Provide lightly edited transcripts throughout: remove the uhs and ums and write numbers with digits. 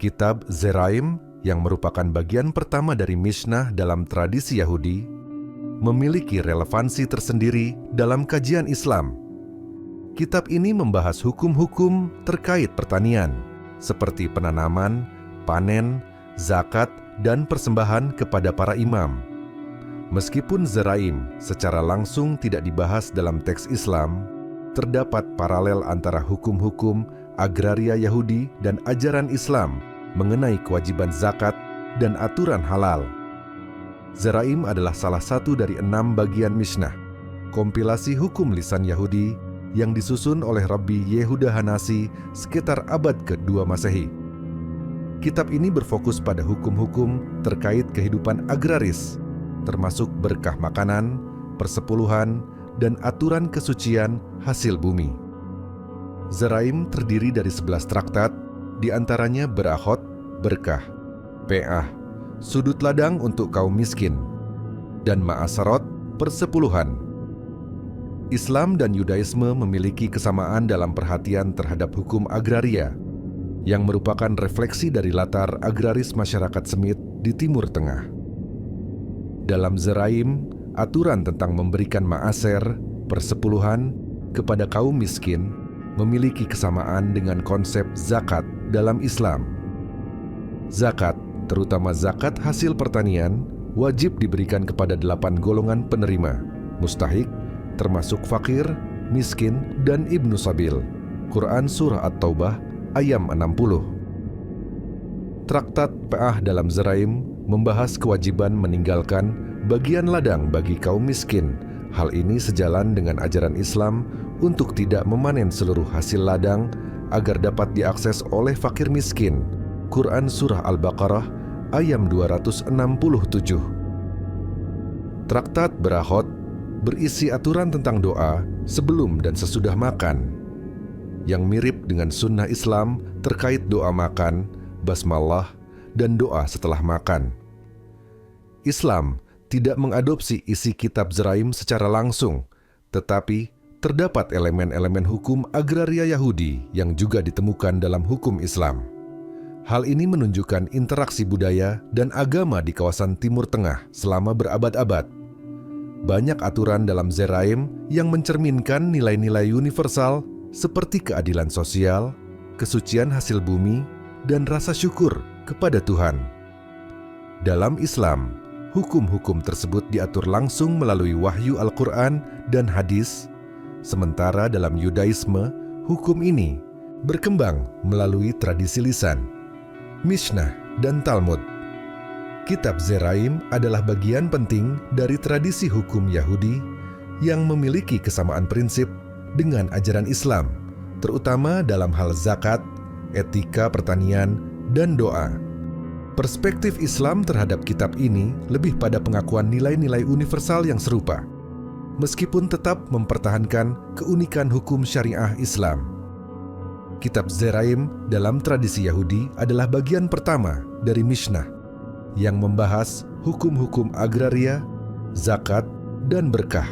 Kitab Zeraim, yang merupakan bagian pertama dari Mishnah dalam tradisi Yahudi, memiliki relevansi tersendiri dalam kajian Islam. Kitab ini membahas hukum-hukum terkait pertanian, seperti penanaman, panen, zakat, dan persembahan kepada para imam. Meskipun Zeraim secara langsung tidak dibahas dalam teks Islam, terdapat paralel antara hukum-hukum agraria Yahudi dan ajaran Islam mengenai kewajiban zakat dan aturan halal. Zeraim adalah salah satu dari 6 bagian Mishnah, kompilasi hukum lisan Yahudi yang disusun oleh Rabbi Yehuda Hanasi sekitar abad ke-2 Masehi. Kitab ini berfokus pada hukum-hukum terkait kehidupan agraris, termasuk berkah makanan, persepuluhan, dan aturan kesucian hasil bumi. Zeraim terdiri dari 11 traktat, di antaranya Berahot, berkah, Pe'ah, sudut ladang untuk kaum miskin, dan Ma'asarot, persepuluhan. Islam dan Yudaisme memiliki kesamaan dalam perhatian terhadap hukum agraria, yang merupakan refleksi dari latar agraris masyarakat Semit di Timur Tengah. Dalam Zeraim, aturan tentang memberikan ma'aser, persepuluhan, kepada kaum miskin memiliki kesamaan dengan konsep zakat dalam Islam. Zakat, terutama zakat hasil pertanian, wajib diberikan kepada 8 golongan penerima, mustahik, termasuk fakir, miskin, dan ibnu sabil. Quran Surah At-Taubah, ayat 60. Traktat Pe'ah dalam Zeraim membahas kewajiban meninggalkan bagian ladang bagi kaum miskin. Hal ini sejalan dengan ajaran Islam untuk tidak memanen seluruh hasil ladang agar dapat diakses oleh fakir miskin. Quran Surah Al-Baqarah ayat 267. Traktat Berahot berisi aturan tentang doa sebelum dan sesudah makan, yang mirip dengan sunnah Islam terkait doa makan, basmalah, dan doa setelah makan. Islam tidak mengadopsi isi kitab Zeraim secara langsung, tetapi terdapat elemen-elemen hukum agraria Yahudi yang juga ditemukan dalam hukum Islam. Hal ini menunjukkan interaksi budaya dan agama di kawasan Timur Tengah selama berabad-abad. Banyak aturan dalam Zeraim yang mencerminkan nilai-nilai universal seperti keadilan sosial, kesucian hasil bumi, dan rasa syukur kepada Tuhan. Dalam Islam, hukum-hukum tersebut diatur langsung melalui wahyu Al-Quran dan hadis, sementara dalam Yudaisme, hukum ini berkembang melalui tradisi lisan, Mishnah, dan Talmud. Kitab Zeraim adalah bagian penting dari tradisi hukum Yahudi yang memiliki kesamaan prinsip dengan ajaran Islam, terutama dalam hal zakat, etika pertanian, dan doa. Perspektif Islam terhadap kitab ini lebih pada pengakuan nilai-nilai universal yang serupa, meskipun tetap mempertahankan keunikan hukum syariah Islam. Kitab Zeraim dalam tradisi Yahudi adalah bagian pertama dari Mishnah yang membahas hukum-hukum agraria, zakat, dan berkah.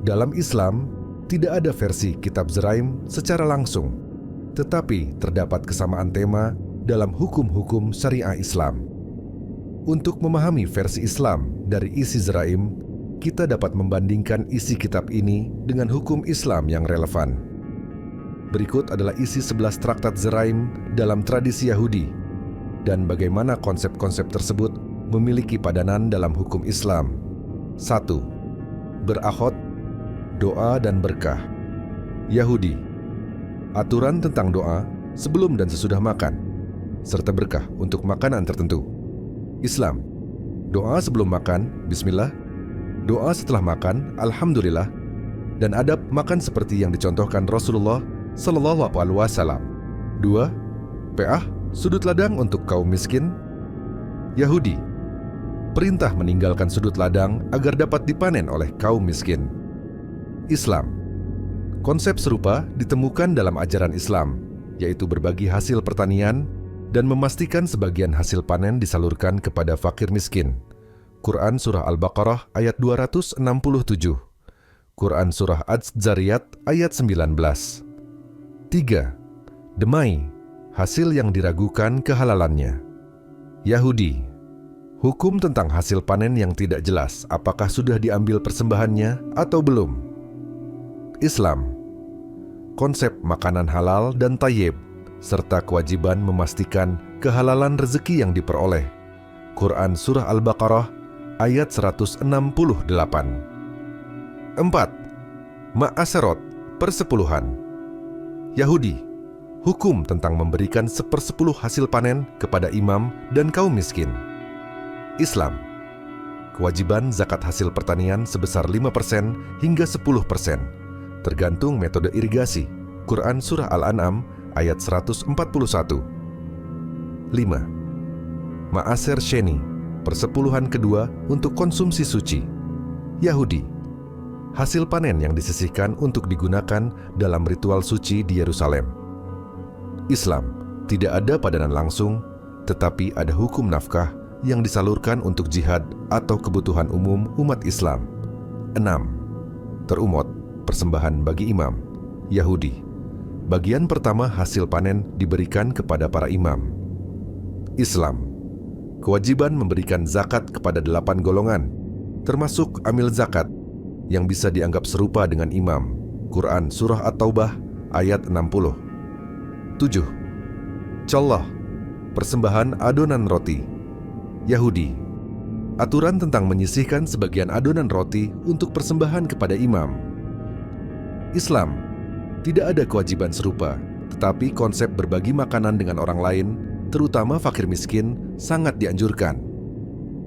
Dalam Islam, tidak ada versi kitab Zeraim secara langsung, tetapi terdapat kesamaan tema dalam hukum-hukum syariah Islam. Untuk memahami versi Islam dari isi Zeraim, kita dapat membandingkan isi kitab ini dengan hukum Islam yang relevan. Berikut adalah isi 11 traktat Zeraim dalam tradisi Yahudi dan bagaimana konsep-konsep tersebut memiliki padanan dalam hukum Islam. 1. Berahot, doa dan berkah. Yahudi, aturan tentang doa sebelum dan sesudah makan, serta berkah untuk makanan tertentu. Islam, doa sebelum makan, bismillah, doa setelah makan, alhamdulillah, dan adab makan seperti yang dicontohkan Rasulullah Sallallahu Alaihi Wasallam. 2. Pe'ah, sudut ladang untuk kaum miskin. Yahudi, perintah meninggalkan sudut ladang agar dapat dipanen oleh kaum miskin. Islam, konsep serupa ditemukan dalam ajaran Islam, yaitu berbagi hasil pertanian dan memastikan sebagian hasil panen disalurkan kepada fakir miskin. Quran Surah Al-Baqarah ayat 267, Quran Surah Az-Zariyat ayat 19. 3. Demai, hasil yang diragukan kehalalannya. Yahudi, hukum tentang hasil panen yang tidak jelas apakah sudah diambil persembahannya atau belum. Islam, konsep makanan halal dan thayyib, serta kewajiban memastikan kehalalan rezeki yang diperoleh. Quran Surah Al-Baqarah ayat 168. 4. Ma'asyarat, persepuluhan. Yahudi, hukum tentang memberikan 1/10 hasil panen kepada imam dan kaum miskin. Islam, kewajiban zakat hasil pertanian sebesar 5% hingga 10%, tergantung metode irigasi. Quran Surah Al-An'am ayat 141. 5. Ma'asyer Sheni, persepuluhan kedua untuk konsumsi suci. Yahudi, hasil panen yang disisihkan untuk digunakan dalam ritual suci di Yerusalem. Islam, tidak ada padanan langsung, tetapi ada hukum nafkah yang disalurkan untuk jihad atau kebutuhan umum umat Islam. 6. Terumot, persembahan bagi imam. Yahudi, bagian pertama hasil panen diberikan kepada para imam. Islam, kewajiban memberikan zakat kepada 8 golongan, termasuk amil zakat, yang bisa dianggap serupa dengan imam. Quran Surah At-Taubah ayat 60. 7. Colloh, persembahan adonan roti. Yahudi, aturan tentang menyisihkan sebagian adonan roti untuk persembahan kepada imam. Islam, tidak ada kewajiban serupa, tetapi konsep berbagi makanan dengan orang lain, terutama fakir miskin, sangat dianjurkan.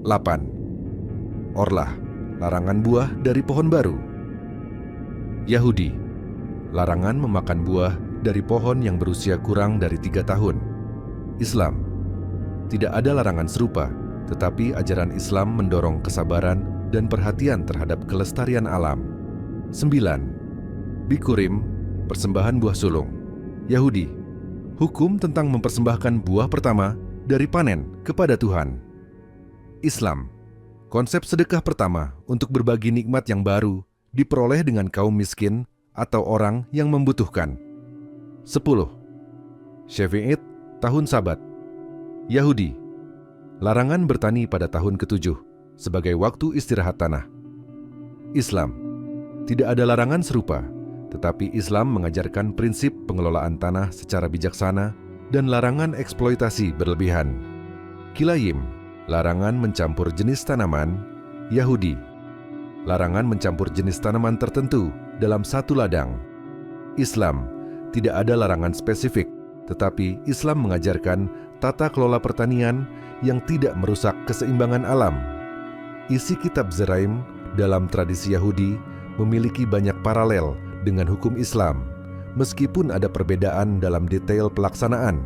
8. Orlah, larangan buah dari pohon baru. Yahudi, larangan memakan buah dari pohon yang berusia kurang dari 3 tahun. Islam, tidak ada larangan serupa, tetapi ajaran Islam mendorong kesabaran dan perhatian terhadap kelestarian alam. 9. Bikurim, persembahan buah sulung. Yahudi, hukum tentang mempersembahkan buah pertama dari panen kepada Tuhan. Islam, konsep sedekah pertama untuk berbagi nikmat yang baru diperoleh dengan kaum miskin atau orang yang membutuhkan. 10. Syafi'it, tahun Sabat. Yahudi, larangan bertani pada tahun ke-7 sebagai waktu istirahat tanah. Islam, tidak ada larangan serupa, tetapi Islam mengajarkan prinsip pengelolaan tanah secara bijaksana dan larangan eksploitasi berlebihan. Kilayim, larangan mencampur jenis tanaman. Yahudi, larangan mencampur jenis tanaman tertentu dalam satu ladang. Islam, tidak ada larangan spesifik, tetapi Islam mengajarkan tata kelola pertanian yang tidak merusak keseimbangan alam. Isi kitab Zeraim dalam tradisi Yahudi memiliki banyak paralel dengan hukum Islam, meskipun ada perbedaan dalam detail pelaksanaan.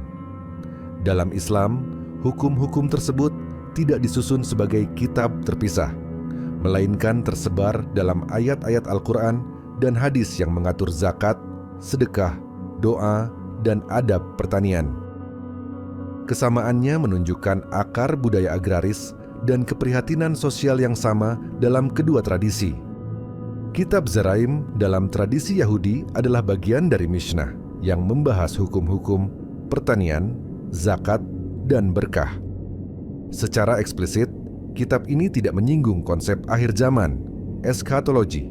Dalam Islam, hukum-hukum tersebut tidak disusun sebagai kitab terpisah, melainkan tersebar dalam ayat-ayat Al-Quran dan hadis yang mengatur zakat, sedekah, doa, dan adab pertanian. Kesamaannya menunjukkan akar budaya agraris dan keprihatinan sosial yang sama dalam kedua tradisi. Kitab Zeraim dalam tradisi Yahudi adalah bagian dari Mishnah yang membahas hukum-hukum pertanian, zakat, dan berkah. Secara eksplisit, kitab ini tidak menyinggung konsep akhir zaman, eskatologi.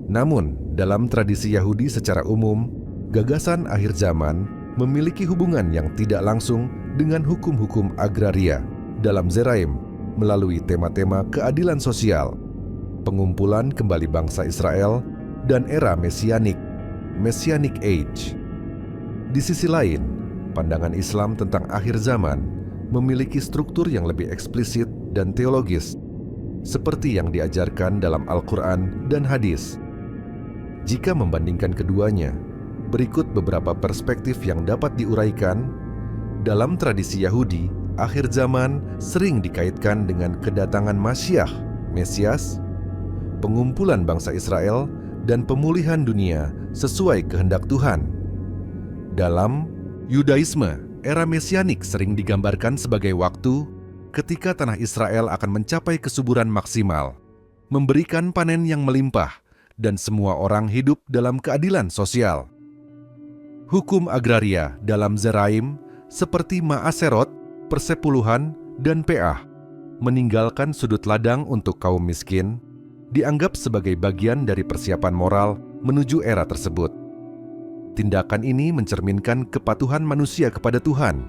Namun, dalam tradisi Yahudi secara umum, gagasan akhir zaman memiliki hubungan yang tidak langsung dengan hukum-hukum agraria dalam Zeraim melalui tema-tema keadilan sosial, pengumpulan kembali bangsa Israel, dan era Messianic, Messianic Age. Di sisi lain, pandangan Islam tentang akhir zaman memiliki struktur yang lebih eksplisit dan teologis, seperti yang diajarkan dalam Al-Quran dan hadis. Jika membandingkan keduanya, berikut beberapa perspektif yang dapat diuraikan. Dalam tradisi Yahudi, akhir zaman sering dikaitkan dengan kedatangan Masyiah, Mesias, pengumpulan bangsa Israel, dan pemulihan dunia sesuai kehendak Tuhan. Dalam Yudaisme, era Mesianik sering digambarkan sebagai waktu ketika tanah Israel akan mencapai kesuburan maksimal, memberikan panen yang melimpah, dan semua orang hidup dalam keadilan sosial. Hukum agraria dalam Zeraim seperti Ma'aserot, Persepuluhan, dan Peah meninggalkan sudut ladang untuk kaum miskin dianggap sebagai bagian dari persiapan moral menuju era tersebut. Tindakan ini mencerminkan kepatuhan manusia kepada Tuhan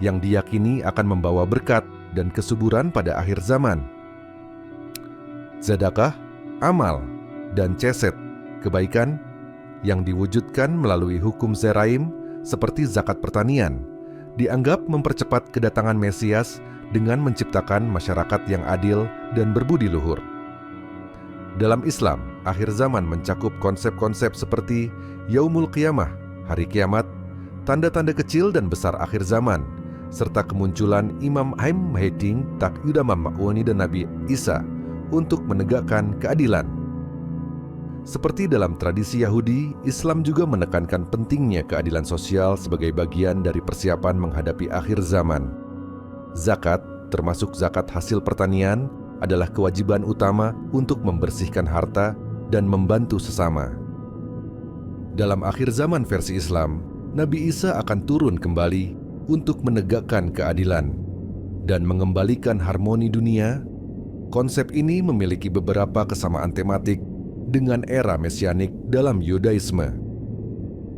yang diyakini akan membawa berkat dan kesuburan pada akhir zaman. Sedekah, amal, dan ceset, kebaikan yang diwujudkan melalui hukum Zeraim seperti zakat pertanian, dianggap mempercepat kedatangan Mesias dengan menciptakan masyarakat yang adil dan berbudi luhur. Dalam Islam, akhir zaman mencakup konsep-konsep seperti Yaumul Qiyamah, hari kiamat, tanda-tanda kecil dan besar akhir zaman, serta kemunculan Imam Haim Maheding Tak Yudamam Ma'wani dan Nabi Isa untuk menegakkan keadilan. Seperti dalam tradisi Yahudi, Islam juga menekankan pentingnya keadilan sosial sebagai bagian dari persiapan menghadapi akhir zaman. Zakat, termasuk zakat hasil pertanian, adalah kewajiban utama untuk membersihkan harta dan membantu sesama. Dalam akhir zaman versi Islam, Nabi Isa akan turun kembali untuk menegakkan keadilan dan mengembalikan harmoni dunia. Konsep ini memiliki beberapa kesamaan tematik dengan era mesianik dalam Yudaisme.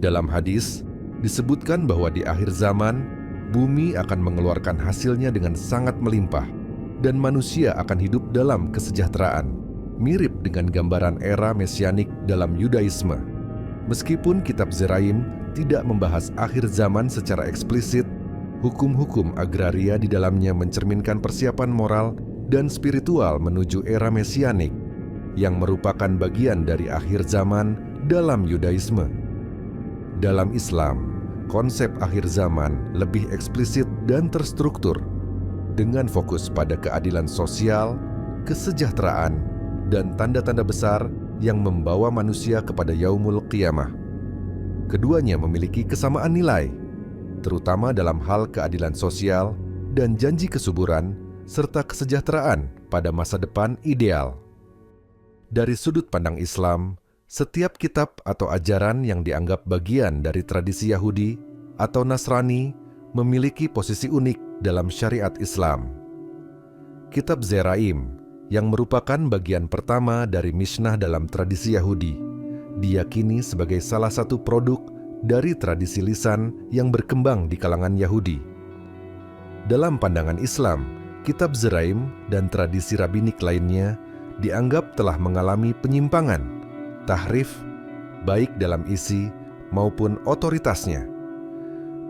Dalam hadis, disebutkan bahwa di akhir zaman, bumi akan mengeluarkan hasilnya dengan sangat melimpah, dan manusia akan hidup dalam kesejahteraan, mirip dengan gambaran era mesianik dalam Yudaisme. Meskipun kitab Zeraim tidak membahas akhir zaman secara eksplisit, hukum-hukum agraria di dalamnya mencerminkan persiapan moral dan spiritual menuju era mesianik, yang merupakan bagian dari akhir zaman dalam Yudaisme. Dalam Islam, konsep akhir zaman lebih eksplisit dan terstruktur, dengan fokus pada keadilan sosial, kesejahteraan, dan tanda-tanda besar yang membawa manusia kepada Yaumul Qiyamah. Keduanya memiliki kesamaan nilai, terutama dalam hal keadilan sosial dan janji kesuburan, serta kesejahteraan pada masa depan ideal. Dari sudut pandang Islam, setiap kitab atau ajaran yang dianggap bagian dari tradisi Yahudi atau Nasrani memiliki posisi unik dalam syariat Islam. Kitab Zeraim, yang merupakan bagian pertama dari Mishnah dalam tradisi Yahudi, diyakini sebagai salah satu produk dari tradisi lisan yang berkembang di kalangan Yahudi. Dalam pandangan Islam, kitab Zeraim dan tradisi rabbinik lainnya dianggap telah mengalami penyimpangan, tahrif, baik dalam isi maupun otoritasnya.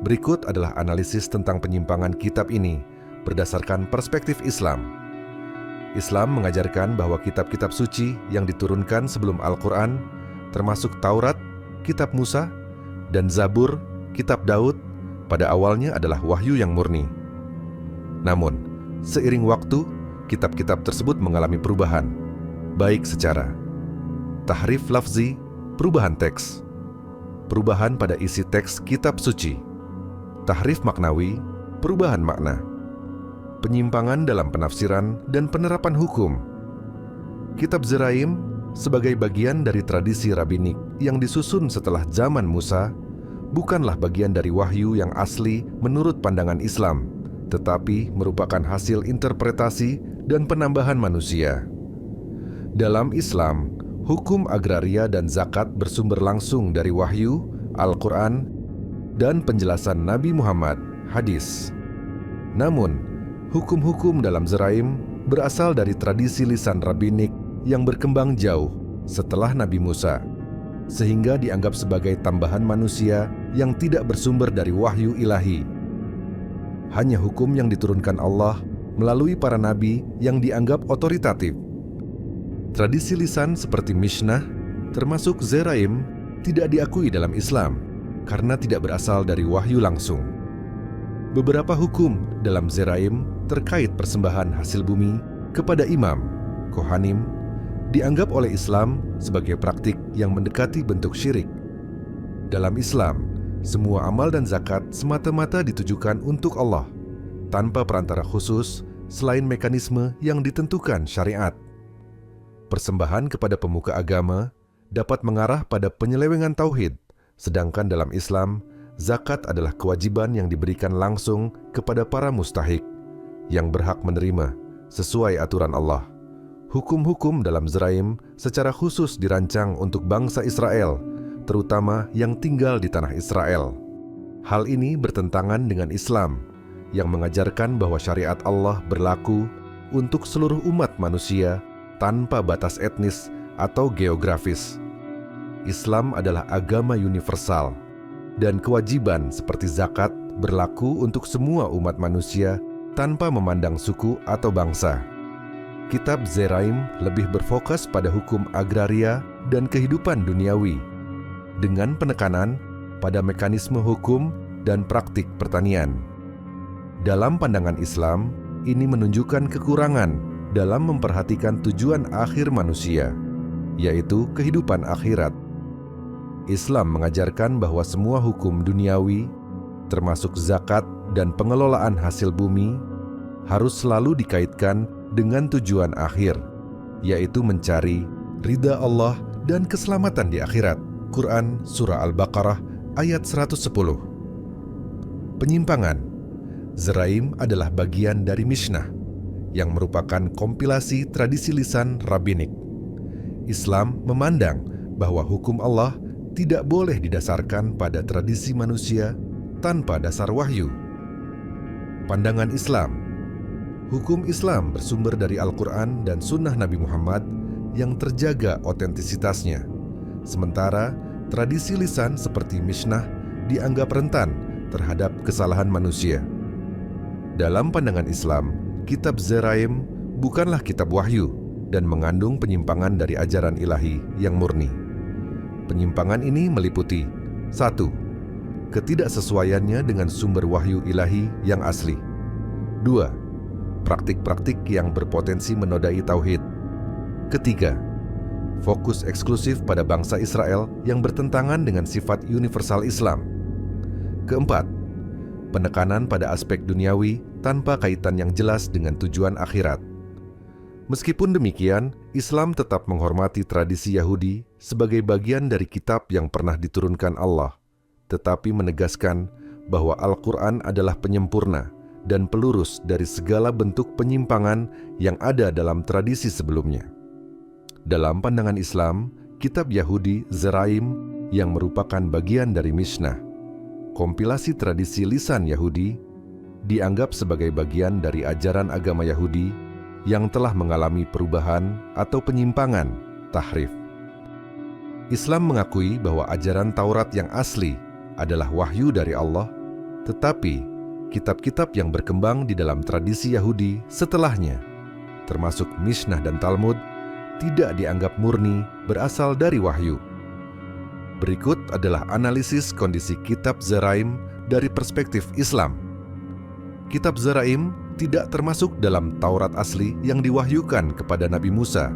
Berikut adalah analisis tentang penyimpangan kitab ini berdasarkan perspektif Islam. Islam mengajarkan bahwa kitab-kitab suci yang diturunkan sebelum Al-Quran, termasuk Taurat, kitab Musa, dan Zabur, kitab Daud, pada awalnya adalah wahyu yang murni. Namun, seiring waktu, kitab-kitab tersebut mengalami perubahan, baik secara tahrif lafzi, perubahan teks, perubahan pada isi teks kitab suci, tahrif maknawi, perubahan makna, penyimpangan dalam penafsiran dan penerapan hukum. Kitab Zeraim sebagai bagian dari tradisi rabbinik yang disusun setelah zaman Musa, bukanlah bagian dari wahyu yang asli menurut pandangan Islam, tetapi merupakan hasil interpretasi dan penambahan manusia. Dalam Islam, hukum agraria dan zakat bersumber langsung dari wahyu, Al-Quran, dan penjelasan Nabi Muhammad, hadis. Namun, hukum-hukum dalam Zeraim berasal dari tradisi lisan rabbinik yang berkembang jauh setelah Nabi Musa, sehingga dianggap sebagai tambahan manusia yang tidak bersumber dari wahyu ilahi. Hanya hukum yang diturunkan Allah melalui para nabi yang dianggap otoritatif. Tradisi lisan seperti Mishnah, termasuk Zeraim, tidak diakui dalam Islam karena tidak berasal dari wahyu langsung. Beberapa hukum dalam Zeraim terkait persembahan hasil bumi kepada imam, kohanim, dianggap oleh Islam sebagai praktik yang mendekati bentuk syirik. Dalam Islam, semua amal dan zakat semata-mata ditujukan untuk Allah, tanpa perantara khusus selain mekanisme yang ditentukan syariat. Persembahan kepada pemuka agama dapat mengarah pada penyelewengan tauhid, Sedangkan dalam Islam, zakat adalah kewajiban yang diberikan langsung kepada para mustahik yang berhak menerima sesuai aturan Allah. Hukum-hukum dalam Zeraim secara khusus dirancang untuk bangsa Israel, terutama yang tinggal di tanah Israel. Hal ini bertentangan dengan Islam yang mengajarkan bahwa syariat Allah berlaku untuk seluruh umat manusia tanpa batas etnis atau geografis. Islam adalah agama universal, dan kewajiban seperti zakat berlaku untuk semua umat manusia tanpa memandang suku atau bangsa. Kitab Zeraim lebih berfokus pada hukum agraria dan kehidupan duniawi, dengan penekanan pada mekanisme hukum dan praktik pertanian. Dalam pandangan Islam, ini menunjukkan kekurangan dalam memperhatikan tujuan akhir manusia, yaitu kehidupan akhirat. Islam mengajarkan bahwa semua hukum duniawi, termasuk zakat dan pengelolaan hasil bumi, harus selalu dikaitkan dengan tujuan akhir, yaitu mencari ridha Allah dan keselamatan di akhirat. Quran Surah Al-Baqarah ayat 110. Penyimpangan. Zeraim adalah bagian dari Mishnah, yang merupakan kompilasi tradisi lisan rabbinik. Islam memandang bahwa hukum Allah tidak boleh didasarkan pada tradisi manusia tanpa dasar wahyu. Pandangan Islam. Hukum Islam bersumber dari Al-Quran dan Sunnah Nabi Muhammad yang terjaga otentisitasnya. Sementara tradisi lisan seperti Mishnah dianggap rentan terhadap kesalahan manusia. Dalam pandangan Islam, kitab Zeraim bukanlah kitab wahyu dan mengandung penyimpangan dari ajaran ilahi yang murni. Penyimpangan ini meliputi 1. Ketidaksesuaiannya dengan sumber wahyu ilahi yang asli. 2. Praktik-praktik yang berpotensi menodai tauhid. Ketiga, fokus eksklusif pada bangsa Israel yang bertentangan dengan sifat universal Islam. Keempat, penekanan pada aspek duniawi tanpa kaitan yang jelas dengan tujuan akhirat. Meskipun demikian, Islam tetap menghormati tradisi Yahudi sebagai bagian dari kitab yang pernah diturunkan Allah, tetapi menegaskan bahwa Al-Quran adalah penyempurna dan pelurus dari segala bentuk penyimpangan yang ada dalam tradisi sebelumnya. Dalam pandangan Islam, kitab Yahudi Zeraim yang merupakan bagian dari Mishnah, kompilasi tradisi lisan Yahudi, dianggap sebagai bagian dari ajaran agama Yahudi yang telah mengalami perubahan atau penyimpangan, tahrif. Islam mengakui bahwa ajaran Taurat yang asli adalah wahyu dari Allah, tetapi kitab-kitab yang berkembang di dalam tradisi Yahudi setelahnya, termasuk Mishnah dan Talmud, tidak dianggap murni berasal dari wahyu. Berikut adalah analisis kondisi kitab Zeraim dari perspektif Islam. Kitab Zeraim tidak termasuk dalam Taurat asli yang diwahyukan kepada Nabi Musa.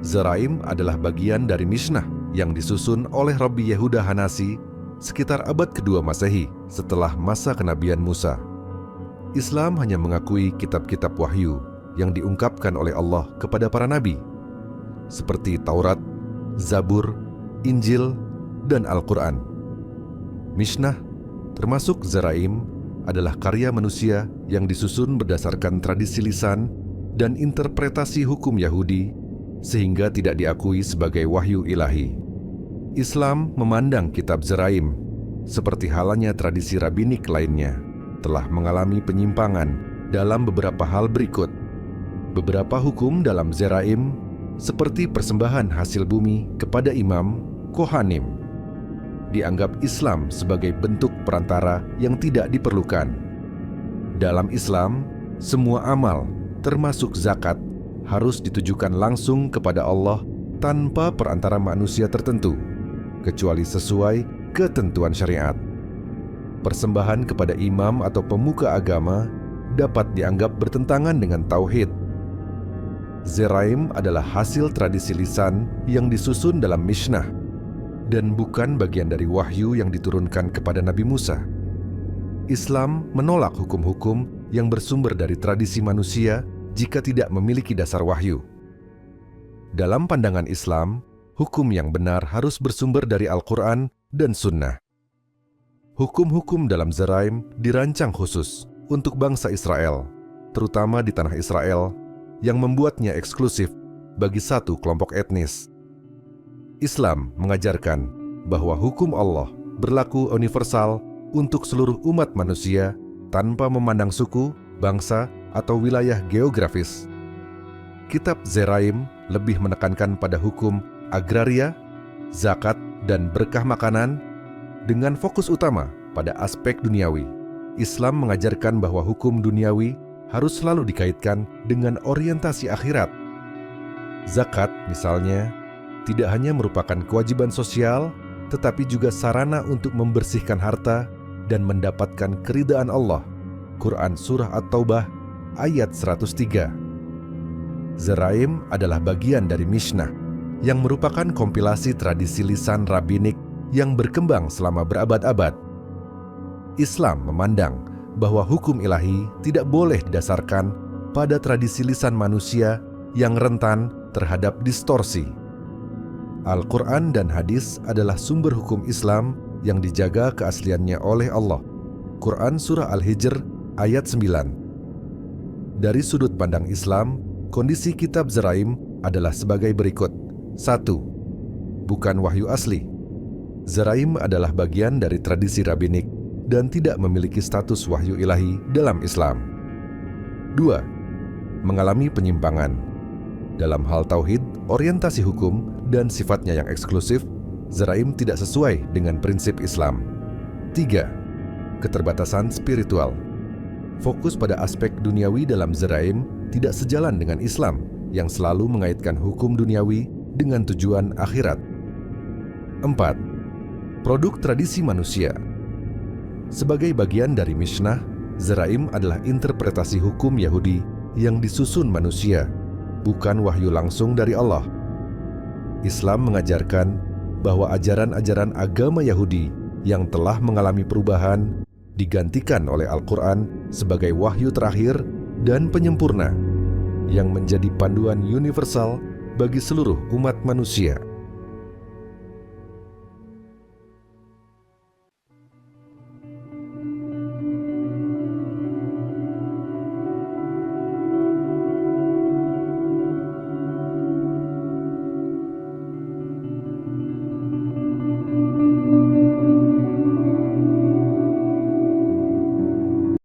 Zeraim adalah bagian dari Mishnah yang disusun oleh Rabbi Yehuda Hanasi sekitar abad kedua Masehi setelah masa kenabian Musa. Islam hanya mengakui kitab-kitab wahyu yang diungkapkan oleh Allah kepada para nabi, seperti Taurat, Zabur, Injil, dan Al-Quran. Mishnah, termasuk Zeraim, adalah karya manusia yang disusun berdasarkan tradisi lisan dan interpretasi hukum Yahudi, sehingga tidak diakui sebagai wahyu ilahi. Islam memandang kitab Zeraim, seperti halnya tradisi rabbinik lainnya, telah mengalami penyimpangan dalam beberapa hal berikut. Beberapa hukum dalam Zeraim, seperti persembahan hasil bumi kepada imam, Kohanim, dianggap Islam sebagai bentuk perantara yang tidak diperlukan. Dalam Islam, semua amal, termasuk zakat, harus ditujukan langsung kepada Allah tanpa perantara manusia tertentu, kecuali sesuai ketentuan syariat. Persembahan kepada imam atau pemuka agama dapat dianggap bertentangan dengan tauhid. Zeraim adalah hasil tradisi lisan yang disusun dalam Mishnah dan bukan bagian dari wahyu yang diturunkan kepada Nabi Musa. Islam menolak hukum-hukum yang bersumber dari tradisi manusia jika tidak memiliki dasar wahyu. Dalam pandangan Islam, hukum yang benar harus bersumber dari Al-Quran dan sunnah. Hukum-hukum dalam Zeraim dirancang khusus untuk bangsa Israel, terutama di tanah Israel, yang membuatnya eksklusif bagi satu kelompok etnis. Islam mengajarkan bahwa hukum Allah berlaku universal untuk seluruh umat manusia tanpa memandang suku, bangsa, atau wilayah geografis. Kitab Zeraim lebih menekankan pada hukum agraria, zakat, dan berkah makanan dengan fokus utama pada aspek duniawi. Islam mengajarkan bahwa hukum duniawi harus selalu dikaitkan dengan orientasi akhirat. Zakat, misalnya, tidak hanya merupakan kewajiban sosial, tetapi juga sarana untuk membersihkan harta dan mendapatkan keridaan Allah. Quran Surah At-Taubah ayat 103. Zeraim adalah bagian dari Mishnah, yang merupakan kompilasi tradisi lisan rabbinik yang berkembang selama berabad-abad. Islam memandang bahwa hukum ilahi tidak boleh didasarkan pada tradisi lisan manusia yang rentan terhadap distorsi. Al-Quran dan hadis adalah sumber hukum Islam yang dijaga keasliannya oleh Allah. Quran Surah Al-Hijr ayat 9. Dari sudut pandang Islam, kondisi kitab Zeraim adalah sebagai berikut. 1. Bukan wahyu asli. Zeraim adalah bagian dari tradisi rabbinik dan tidak memiliki status wahyu ilahi dalam Islam. 2. Mengalami penyimpangan. Dalam hal tauhid, orientasi hukum, dan sifatnya yang eksklusif, Zeraim tidak sesuai dengan prinsip Islam. 3. Keterbatasan spiritual. Fokus pada aspek duniawi dalam Zeraim tidak sejalan dengan Islam yang selalu mengaitkan hukum duniawi dengan tujuan akhirat. 4. Produk tradisi manusia. Sebagai bagian dari Mishnah, Zeraim adalah interpretasi hukum Yahudi yang disusun manusia, bukan wahyu langsung dari Allah. Islam mengajarkan bahwa ajaran-ajaran agama Yahudi yang telah mengalami perubahan digantikan oleh Al-Quran sebagai wahyu terakhir dan penyempurna yang menjadi panduan universal bagi seluruh umat manusia.